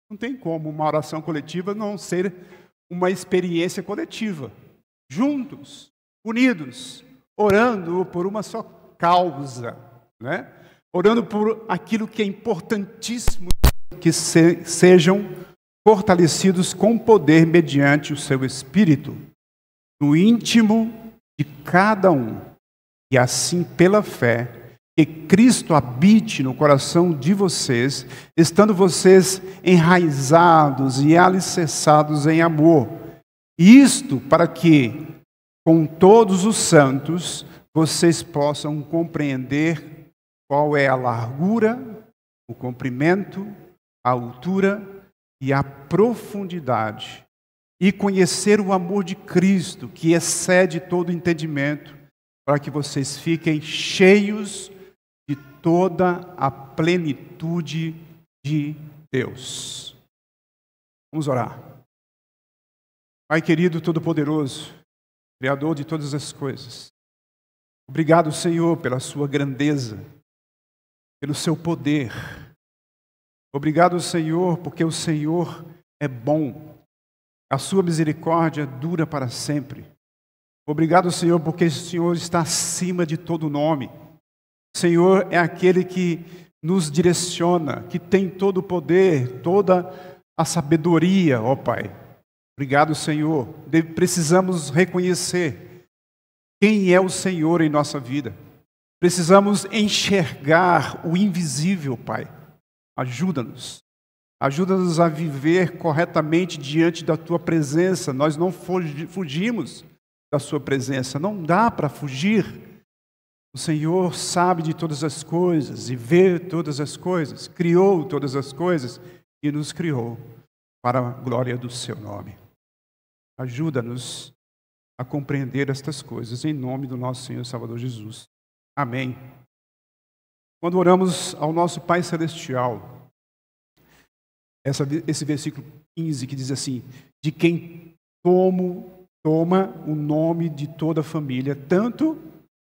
Não tem como uma oração coletiva não ser uma experiência coletiva. Juntos, unidos, orando por uma só causa, né? Orando por aquilo que é importantíssimo, que sejam fortalecidos com poder mediante o seu Espírito, no íntimo de cada um, e assim pela fé, que Cristo habite no coração de vocês, estando vocês enraizados e alicerçados em amor. Isto para que, com todos os santos, vocês possam compreender qual é a largura, o comprimento, a altura e a profundidade, e conhecer o amor de Cristo, que excede todo entendimento, para que vocês fiquem cheios de toda a plenitude de Deus. Vamos orar. Pai querido, todo-poderoso, Criador de todas as coisas, obrigado, Senhor, pela sua grandeza, pelo seu poder. Obrigado, Senhor, porque o Senhor é bom. A sua misericórdia dura para sempre. Obrigado, Senhor, porque o Senhor está acima de todo nome. O Senhor é aquele que nos direciona, que tem todo o poder, toda a sabedoria, ó Pai. Obrigado, Senhor. Precisamos reconhecer quem é o Senhor em nossa vida. Precisamos enxergar o invisível, Pai. Ajuda-nos. Ajuda-nos a viver corretamente diante da Tua presença. Nós não fugimos da Sua presença. Não dá para fugir. O Senhor sabe de todas as coisas e vê todas as coisas. Criou todas as coisas e nos criou para a glória do Seu nome. Ajuda-nos a compreender estas coisas em nome do nosso Senhor e Salvador Jesus. Amém. Quando oramos ao nosso Pai Celestial, esse versículo 15 que diz assim: de quem toma o nome de toda a família, tanto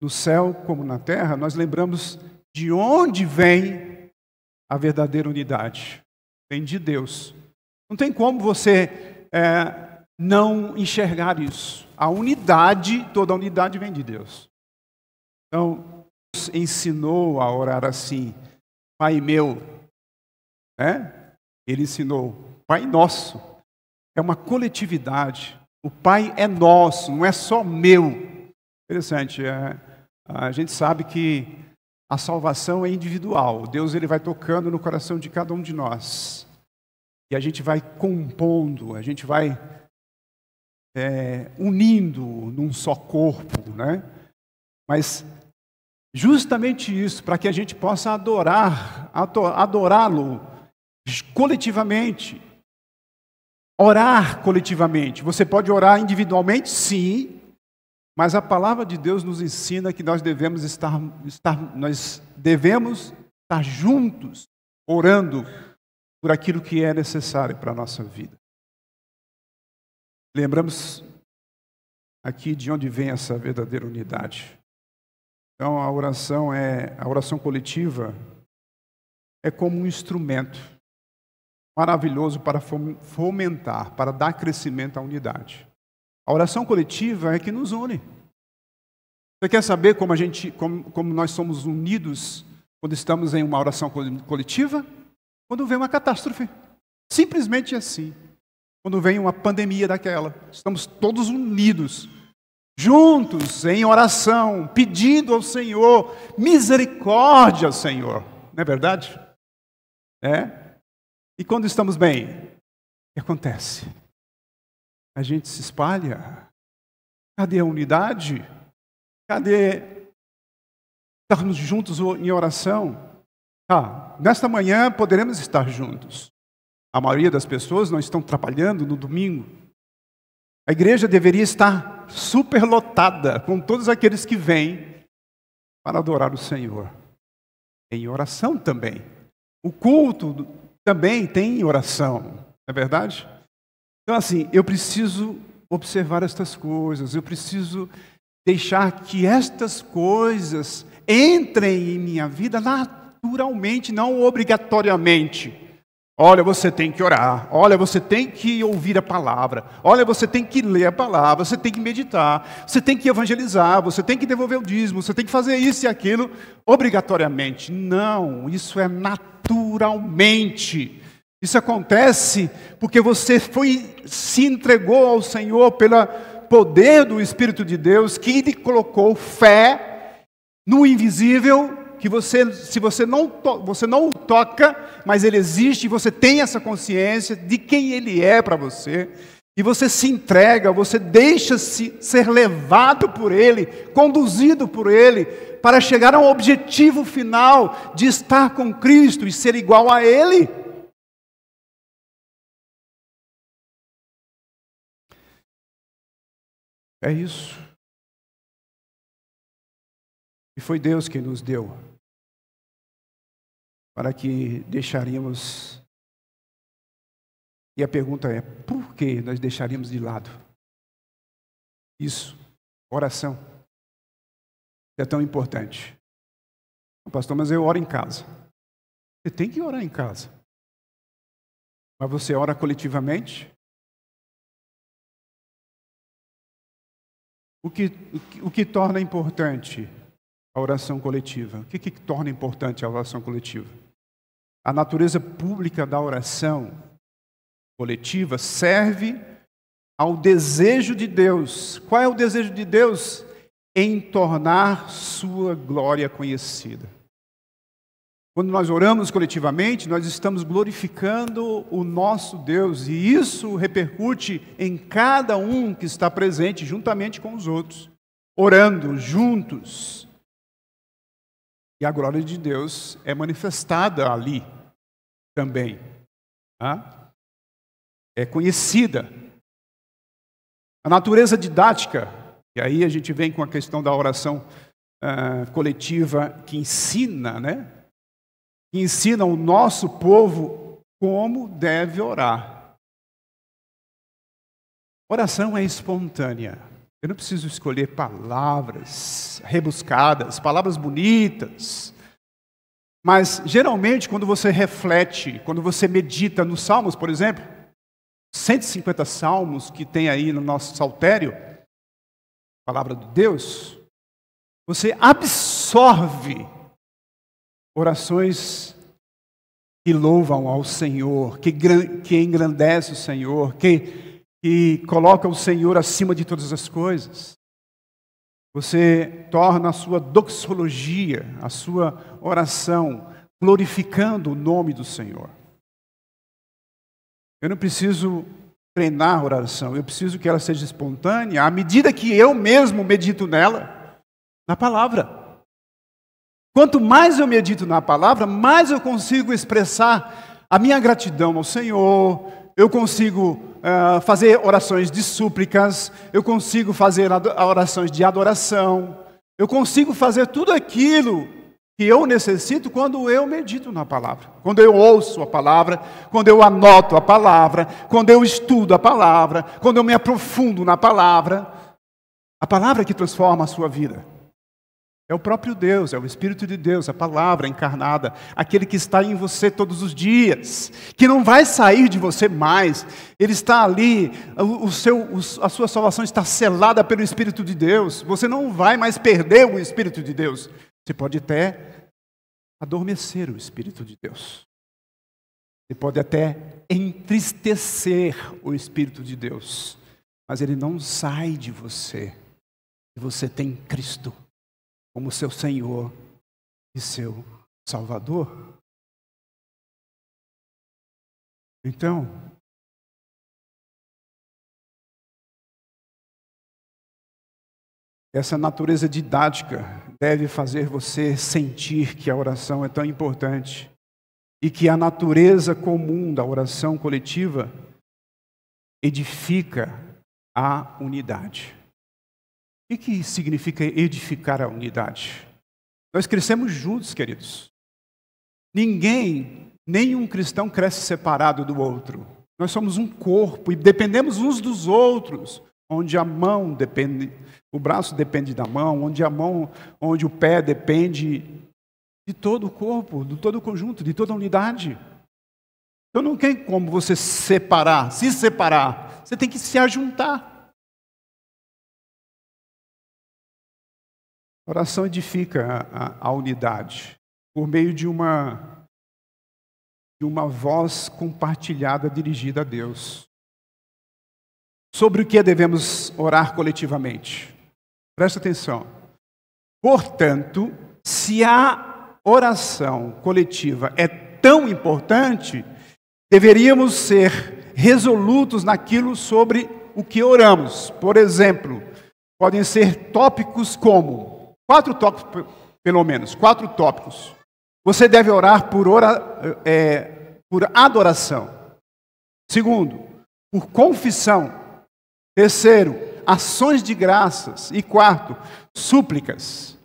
no céu como na terra, nós lembramos de onde vem a verdadeira unidade. Vem de Deus. Não tem como você não enxergar isso. A unidade, toda a unidade vem de Deus. Então, Deus ensinou a orar assim: Pai meu, né? Ele ensinou, Pai nosso. É uma coletividade. O Pai é nosso, não é só meu. Interessante. A gente sabe que a salvação é individual. Deus ele vai tocando no coração de cada um de nós. E a gente vai compondo, a gente vai unindo num só corpo, né? Mas justamente isso, para que a gente possa adorá-lo coletivamente, orar coletivamente. Você pode orar individualmente, sim, mas a palavra de Deus nos ensina que nós devemos estar juntos, orando por aquilo que é necessário para a nossa vida. Lembramos aqui de onde vem essa verdadeira unidade. Então a oração coletiva é como um instrumento maravilhoso para fomentar, para dar crescimento à unidade. A oração coletiva é que nos une. Você quer saber como nós somos unidos quando estamos em uma oração coletiva? Quando vem uma catástrofe. Simplesmente assim. Quando vem uma pandemia daquela. Estamos todos unidos, juntos, em oração, pedindo ao Senhor misericórdia ao Senhor. Não é verdade? E quando estamos bem, o que acontece? A gente se espalha. Cadê a unidade? Cadê estarmos juntos em oração? Nesta manhã poderemos estar juntos. A maioria das pessoas não estão trabalhando no domingo. A igreja deveria estar superlotada com todos aqueles que vêm para adorar o Senhor. Em oração também. O culto também tem oração, não é verdade? Então assim, eu preciso observar estas coisas, eu preciso deixar que estas coisas entrem em minha vida naturalmente, não obrigatoriamente. Olha, você tem que orar. Olha, você tem que ouvir a palavra. Olha, você tem que ler a palavra. Você tem que meditar. Você tem que evangelizar. Você tem que devolver o dízimo. Você tem que fazer isso e aquilo obrigatoriamente. Não, isso é naturalmente. Isso acontece porque você se entregou ao Senhor pelo poder do Espírito de Deus, que lhe colocou fé no invisível, que você não o toca, mas ele existe, e você tem essa consciência de quem ele é para você, e você se entrega, você deixa-se ser levado por ele, conduzido por ele, para chegar a um objetivo final de estar com Cristo e ser igual a ele. É isso. E foi Deus quem nos deu, para que deixaríamos. E a pergunta é, por que nós deixaríamos de lado isso? Oração. É tão importante. Pastor, mas eu oro em casa. Você tem que orar em casa. Mas você ora coletivamente? O que torna importante a oração coletiva? O que torna importante a oração coletiva? A natureza pública da oração coletiva serve ao desejo de Deus. Qual é o desejo de Deus? Em tornar sua glória conhecida. Quando nós oramos coletivamente, nós estamos glorificando o nosso Deus, e isso repercute em cada um que está presente juntamente com os outros, orando juntos. E a glória de Deus é manifestada ali também. Tá? É conhecida. A natureza didática, e aí a gente vem com a questão da oração coletiva que ensina, né? Que ensina o nosso povo como deve orar. Oração é espontânea. Eu não preciso escolher palavras rebuscadas, palavras bonitas. Mas, geralmente, quando você reflete, quando você medita nos Salmos, por exemplo, 150 salmos que tem aí no nosso saltério, palavra de Deus, você absorve orações que louvam ao Senhor, que engrandece o Senhor, que coloca o Senhor acima de todas as coisas. Você torna a sua doxologia, a sua oração, glorificando o nome do Senhor. Eu não preciso treinar a oração, eu preciso que ela seja espontânea, à medida que eu mesmo medito nela, na palavra. Quanto mais eu medito na palavra, mais eu consigo expressar a minha gratidão ao Senhor, eu consigo fazer orações de súplicas, eu consigo fazer orações de adoração, eu consigo fazer tudo aquilo que eu necessito quando eu medito na palavra, quando eu ouço a palavra, quando eu anoto a palavra, quando eu estudo a palavra, quando eu me aprofundo na palavra. A palavra que transforma a sua vida. É o próprio Deus, é o Espírito de Deus, a palavra encarnada, aquele que está em você todos os dias, que não vai sair de você mais, ele está ali, a sua salvação está selada pelo Espírito de Deus, você não vai mais perder o Espírito de Deus, você pode até adormecer o Espírito de Deus, você pode até entristecer o Espírito de Deus, mas ele não sai de você, e você tem Cristo como seu Senhor e seu Salvador. Então, essa natureza didática deve fazer você sentir que a oração é tão importante e que a natureza comum da oração coletiva edifica a unidade. O que significa edificar a unidade? Nós crescemos juntos, queridos. Nenhum cristão cresce separado do outro. Nós somos um corpo e dependemos uns dos outros. Onde a mão depende, o braço depende da mão, onde o pé depende de todo o corpo, de todo o conjunto, de toda a unidade. Então não tem como você se separar. Você tem que se ajuntar. A oração edifica a unidade por meio de uma voz compartilhada dirigida a Deus. Sobre o que devemos orar coletivamente? Presta atenção. Portanto, se a oração coletiva é tão importante, deveríamos ser resolutos naquilo sobre o que oramos. Por exemplo, podem ser tópicos como 4 tópicos, pelo menos 4 tópicos. Você deve orar por adoração. Segundo, por confissão. Terceiro, ações de graças. E quarto, súplicas.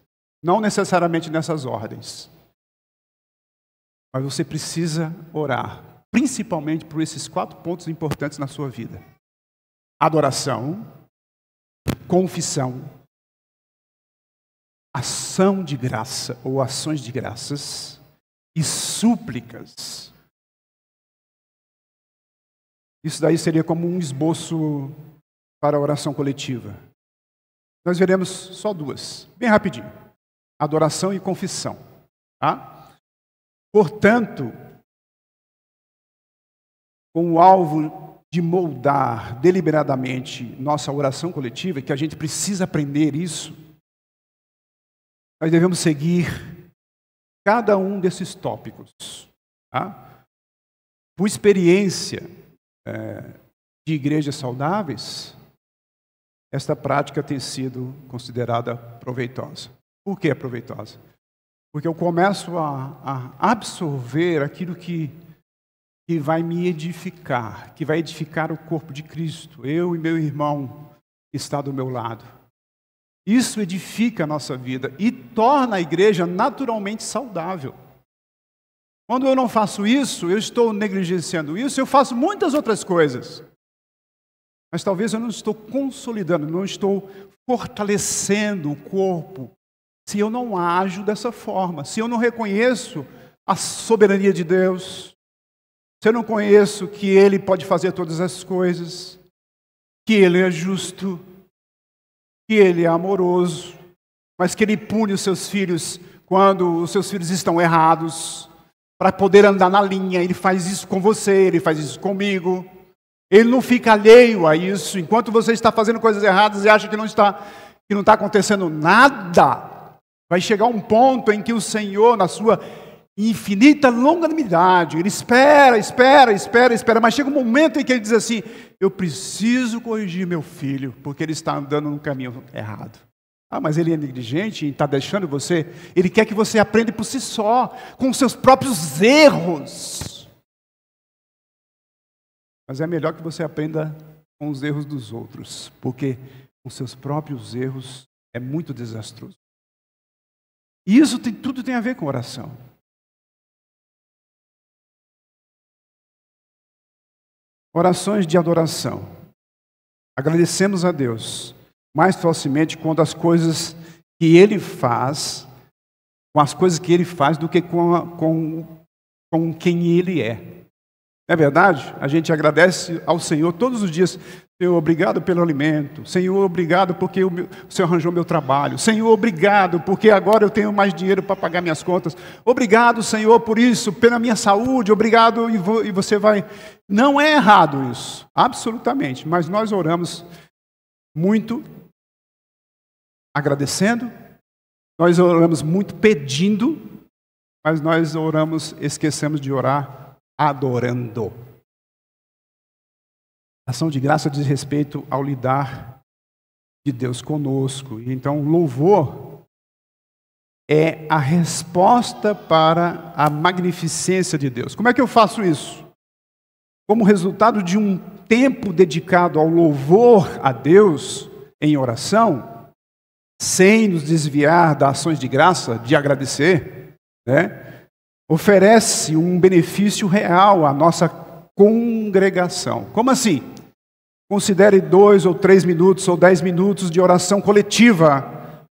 Não necessariamente nessas ordens. Mas você precisa orar, principalmente por esses 4 pontos importantes na sua vida: adoração, confissão, ação de graça ou ações de graças e súplicas. Isso daí seria como um esboço para a oração coletiva. Nós veremos só 2, bem rapidinho: adoração e confissão. Tá? Portanto, com o alvo de moldar deliberadamente nossa oração coletiva, que a gente precisa aprender isso, nós devemos seguir cada um desses tópicos. Tá? Por experiência de igrejas saudáveis, esta prática tem sido considerada proveitosa. Por que é proveitosa? Porque eu começo a absorver aquilo que vai me edificar, que vai edificar o corpo de Cristo, eu e meu irmão que está do meu lado. Isso edifica a nossa vida e torna a igreja naturalmente saudável. Quando eu não faço isso, eu estou negligenciando isso, eu faço muitas outras coisas. Mas talvez eu não estou consolidando, não estou fortalecendo o corpo, se eu não ajo dessa forma, se eu não reconheço a soberania de Deus, se eu não conheço que Ele pode fazer todas as coisas, que Ele é justo, que Ele é amoroso, mas que Ele pune os seus filhos quando os seus filhos estão errados, para poder andar na linha. Ele faz isso com você, Ele faz isso comigo. Ele não fica alheio a isso. Enquanto você está fazendo coisas erradas e acha que não está acontecendo nada, vai chegar um ponto em que o Senhor, na sua infinita longanimidade, Ele espera, mas chega um momento em que Ele diz assim: eu preciso corrigir meu filho, porque ele está andando no caminho errado. Ah, mas ele é negligente e está deixando você. Ele quer que você aprenda por si só, com os seus próprios erros. Mas é melhor que você aprenda com os erros dos outros, porque os seus próprios erros é muito desastroso. E isso tudo tem a ver com oração. Orações de adoração. Agradecemos a Deus mais facilmente quando as coisas que Ele faz, com as coisas que Ele faz, do que com quem Ele é. Não é verdade? A gente agradece ao Senhor todos os dias. Senhor, obrigado pelo alimento. Senhor, obrigado porque o Senhor arranjou meu trabalho. Senhor, obrigado porque agora eu tenho mais dinheiro para pagar minhas contas. Obrigado, Senhor, por isso, pela minha saúde. Obrigado, e você vai... Não é errado isso, absolutamente. Mas nós oramos muito agradecendo. Nós oramos muito pedindo. Mas nós oramos, esquecemos de orar adorando. Ação de graça diz respeito ao lidar de Deus conosco. Então, o louvor é a resposta para a magnificência de Deus. Como é que eu faço isso? Como resultado de um tempo dedicado ao louvor a Deus em oração, sem nos desviar das ações de graça, de agradecer, né? Oferece um benefício real à nossa congregação. Como assim? Considere 2 ou 3 minutos ou 10 minutos de oração coletiva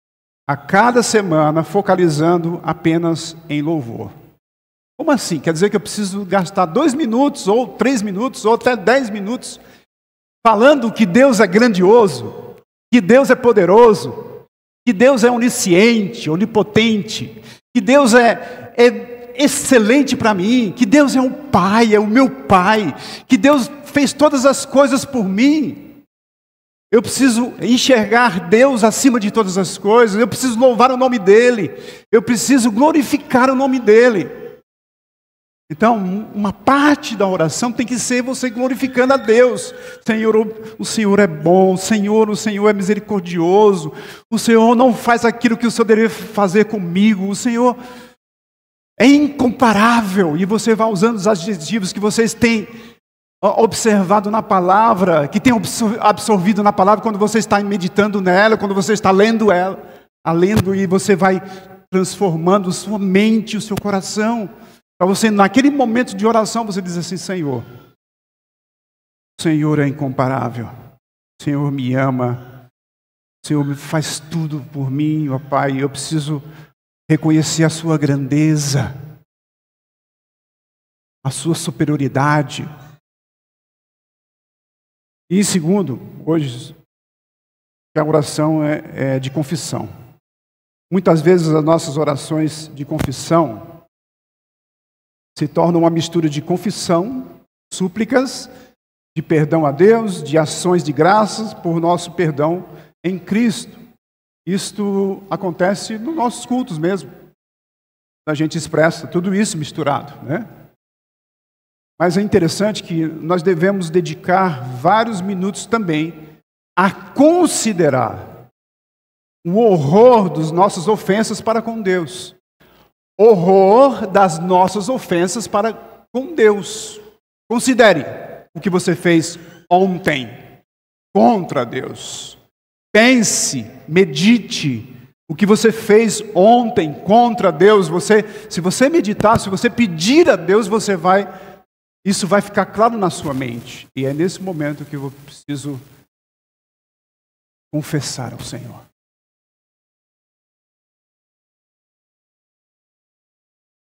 a cada semana, focalizando apenas em louvor. Como assim? Quer dizer que eu preciso gastar 2 minutos, ou 3 minutos, ou até 10 minutos, falando que Deus é grandioso, que Deus é poderoso, que Deus é onisciente, onipotente, que Deus é excelente para mim, que Deus é um Pai, é o meu Pai, que Deus fez todas as coisas por mim. Eu preciso enxergar Deus acima de todas as coisas, eu preciso louvar o nome dEle, eu preciso glorificar o nome dEle. Então, uma parte da oração tem que ser você glorificando a Deus. Senhor, o Senhor é bom, o Senhor é misericordioso, o Senhor não faz aquilo que o Senhor deveria fazer comigo, o Senhor é incomparável. E você vai usando os adjetivos que vocês têm observado na palavra, que tem absorvido na palavra quando você está meditando nela, quando você está lendo ela, e você vai transformando sua mente, o seu coração, para você, naquele momento de oração, você diz assim: Senhor, o Senhor é incomparável, o Senhor me ama, o Senhor faz tudo por mim, ó Pai, eu preciso reconhecer a sua grandeza, a sua superioridade. E em segundo, hoje, a oração é de confissão. Muitas vezes as nossas orações de confissão se tornam uma mistura de confissão, súplicas, de perdão a Deus, de ações de graças por nosso perdão em Cristo. Isto acontece nos nossos cultos mesmo. A gente expressa tudo isso misturado, né? Mas é interessante que nós devemos dedicar vários minutos também a considerar o horror das nossas ofensas para com Deus. Horror das nossas ofensas para com Deus. Considere o que você fez ontem contra Deus. Pense, medite o que você fez ontem contra Deus. Se você meditar, se você pedir a Deus, isso vai ficar claro na sua mente. E é nesse momento que eu preciso confessar ao Senhor.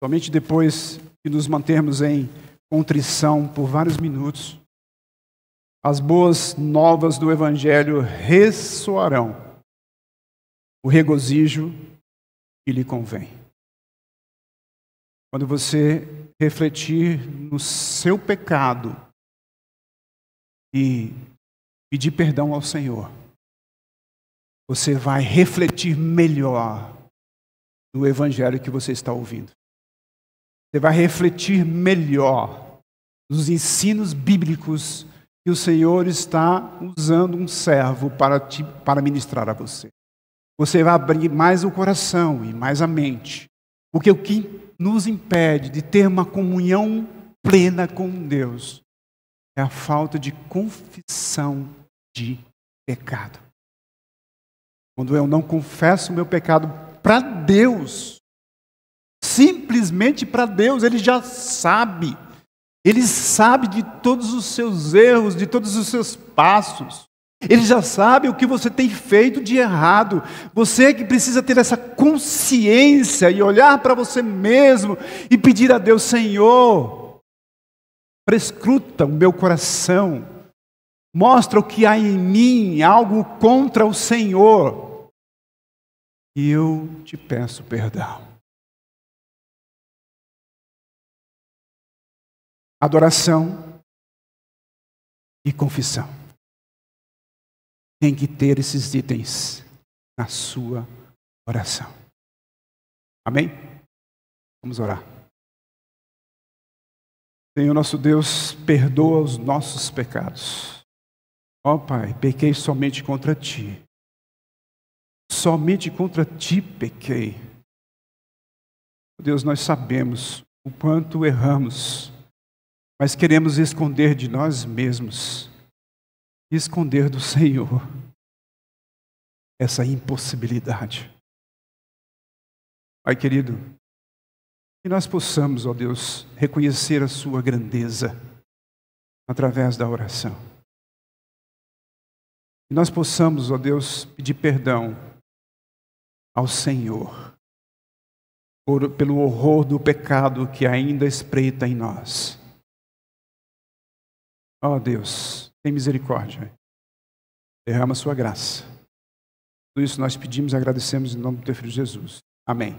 Somente depois que nos mantermos em contrição por vários minutos, as boas novas do Evangelho ressoarão, o regozijo que lhe convém. Quando você refletir no seu pecado e pedir perdão ao Senhor, você vai refletir melhor no Evangelho que você está ouvindo. Você vai refletir melhor nos ensinos bíblicos que o Senhor está usando um servo para ministrar a você. Você vai abrir mais o coração e mais a mente. Porque o que nos impede de ter uma comunhão plena com Deus é a falta de confissão de pecado. Quando eu não confesso o meu pecado para Deus, simplesmente para Deus, Ele já sabe. Ele sabe de todos os seus erros, de todos os seus passos. Ele já sabe o que você tem feito de errado. Você que precisa ter essa consciência e olhar para você mesmo e pedir a Deus: Senhor, prescruta o meu coração. Mostra o que há em mim, algo contra o Senhor. E eu te peço perdão. Adoração e confissão. Tem que ter esses itens na sua oração. Amém? Vamos orar. Senhor nosso Deus, perdoa os nossos pecados. Ó Pai, pequei somente contra Ti. Somente contra Ti pequei. Deus, nós sabemos o quanto erramos, mas queremos esconder de nós mesmos, esconder do Senhor essa impossibilidade. Pai querido, que nós possamos, ó Deus, reconhecer a Sua grandeza através da oração. Que nós possamos, ó Deus, pedir perdão ao Senhor. pelo horror do pecado que ainda espreita em nós. Ó Deus, tem misericórdia. Derrama sua graça. Tudo isso nós pedimos e agradecemos em nome do teu Filho Jesus. Amém.